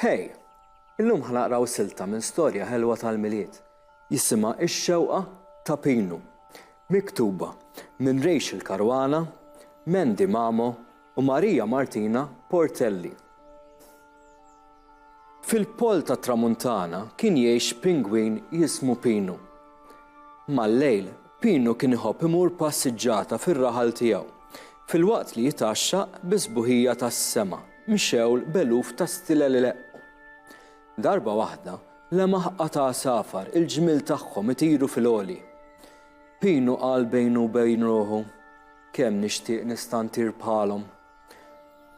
Hej, illum ħanaqraw silta minn storja ħelwa tal-miliet jisimha Ix-xewqa ta' Pinu, miktuba minn Rachel Caruana, Mandy Mamo u Marija Martina Portelli. Fil-pol ta' Tramuntana kien jgħix pingwin jismu Pinu. Mal-lejl, Pinu kien iħobb imur passiġġata fir-raħal tiegħu, fil-waqt li jitaxxaq bisbuħija tas-sema mxewl beluf ta' stilel leqqu. Darba waħda lemaħ qata' safar il-ġmil tagħhom itiru fil-għoli. Pinu qal bejnu u bejn ruħu, kemm nixtieq nista' ntir bħalhom.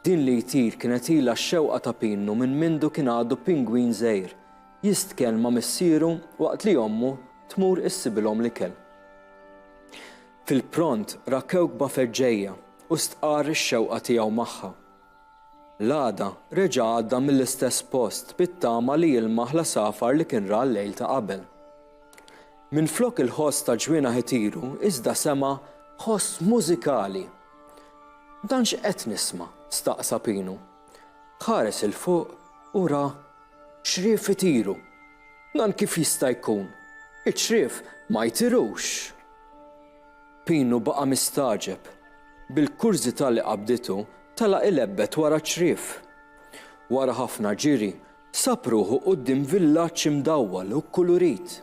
Din li jtir kienet ilha x-xewqa ta' Pinu minn mindu kien għadu pingwin żgħir, jistkellma missieru waqt li ommu tmur issibilhom l-ikel. Fil-pront ra kewkba feġġejja u stqar ix-xewqa tiegħu magħha. L-għada reġa' għadda mill-istess post bit-tama li jilmaħ la safar li kien ra l-lejl ta' qabel. Minflok il-ħoss ta' ġwiena ħitiru iżda sema ħoss mużikali. Dan x'qed nisma' staqsa Pinu. Ħares il fuq u ra xrief itiru. Dan kif jista' jkun? Iċ-xrief ma jtirux. Pinu baqa' mistaġeb. Bil-kurżità li qabditu tala il-ebbet wara ċrief. Wara ħafna ġiri, sab ruħu quddiem villaġġ imdawwal u kulurit.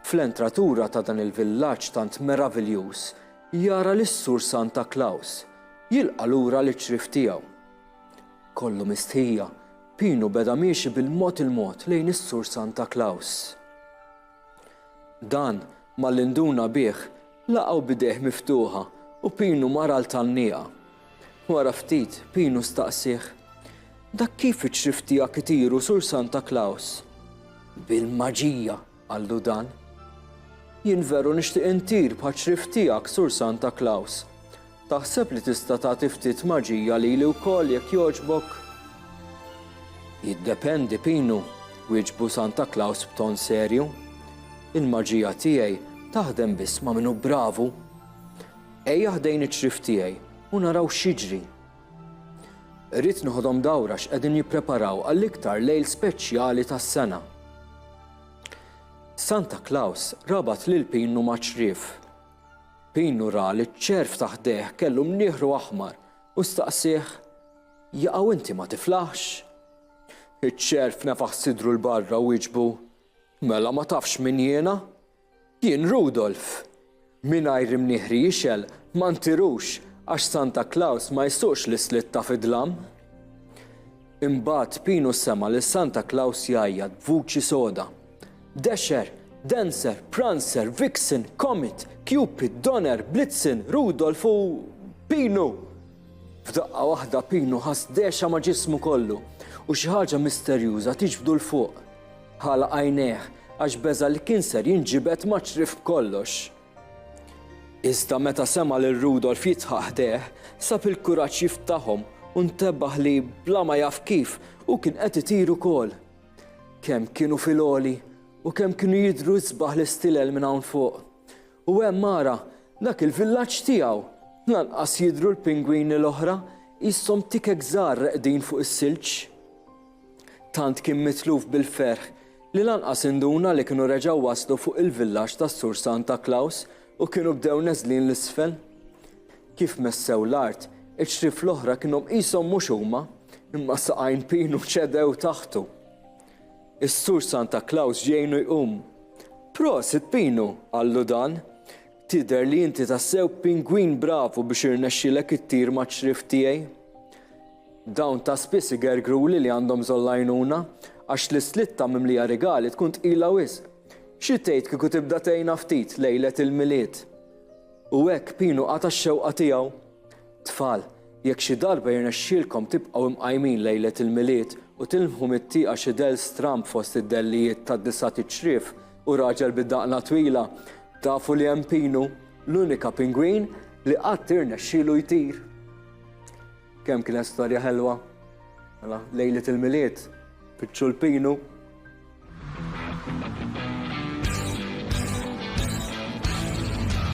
Fl-entratura ta' dan il-villaġġ tant meravigliuż jara lis-Sur Santa Claus jilqa' lura l-ċrief tiegħu. Kollu mistħija, Pinu beda miexi bil-mod il-mod lejn is-Sur Santa Claus. Dan mal-induna bih laqgħu bidejh miftuħa u Pinu mara l-tannija. Wara ftit, Pinu staqsih, dak kif iċ-xrief tiegħek itiru Sur Santa Claus? Bil-maġija, għallu dan. Jien veru nixtieq intir bħaċ-xrief tiegħek Sur Santa Claus. Taħseb li tista' tagħti ftit maġija lili wkoll jekk jogħġbok? Jiddependi Pinu, wieġbu Santa Claus b'ton serju. Il-maġija tiegħi taħdem biss ma' minnu bravu. Ejja ħdejn iċ-xrief tiegħi u naraw x'jiġri. Irrid noħodhom dawra x'qegħdin jippreparaw għall-iktar lejl speċjali tas-sena. Santa Claus rabat lil Pinu ma' ċrief. Pinu ra li ċ-ċerf taħdeh kellu mnieħru aħmar u staqsih, jaqgħu inti ma tiflaħx? Iċ-ċerf nefaħ sidru l-barra u jiġbu, mela ma tafx min jiena? Jien Rudolf. Mingħajr imnieħri jixel ma ntirux għax Santa Claus ma jsuqx l-islit ta' fidlam. Imbagħad Pinu sema li Santa Claus jgħajjad b'vuċi soda. Dasher, Dancer, Prancer, Vixen, Comet, Cupid, Donner, Blitzen, Rudolf u Pinu. F'daqqa waħda Pinu ħass dexa ma' ġismu kollu u xi ħaġa misterjuża tiġbdu l-fuq. Ħala għajnejh għax beża li kien ser jinġibed ma' ċrief b'kollox. Iżda meta sema lil Rudolf jitħaħ deħ, sab il-kuraġġ jiftaħhom u ntebbaħ li bla ma jaf kif u kien qed itiru wkoll. Kemm kienu fil-għoli u kemm kienu jidhru sbaħ l-istilel minn hawn fuq. U hemm mara dak il-villaġġ tiegħu lanqas jidhru l-pingwini l-oħra qishom tikek żgħar reqdin fuq is-silġ. Tant kien mitluf bil-ferħ li lanqas induna li kienu reġgħu waslu fuq il-villaġġ tas-Sur Santa Claus u kienu bdew neżlin l-isfel. Kif messew l-art, iċ-xrief l-oħra kienhom qishom mhux huma, imma saqajn Pinu ċedew taħtu. Is-Sur Santa Claus ġejnu jqum. Prosit Pinu, għallu dan. Tidher li inti tassew pingwin bravu biex irnexxilek ittir maċ-xrief tiegħi. Dawn ta' spiss igergruli li għandhom żollajnuna għax l-islitta mimlija regali tkun tqila wisq. Xi tgħid kieku tibda tgħinha ftit lejlet il-miliet. U hekk Pinu qata' x-xewqa tiegħu. Tfal, jekk xi darba jirnexxielkom tibqgħu imqajmin lejlet il-miliet u tilmħu mit-tieqa xi del stramp fost id-dellijiet tad-disa tiċ-ċrief u raġel bid-daqna twila, tafu li hemm Pinu, l-unika pingwin li qatt irnexxielu jtir. Kemm kienet storja ħelwa? Mela lejlet il-miliet, fittxu l-Pinu.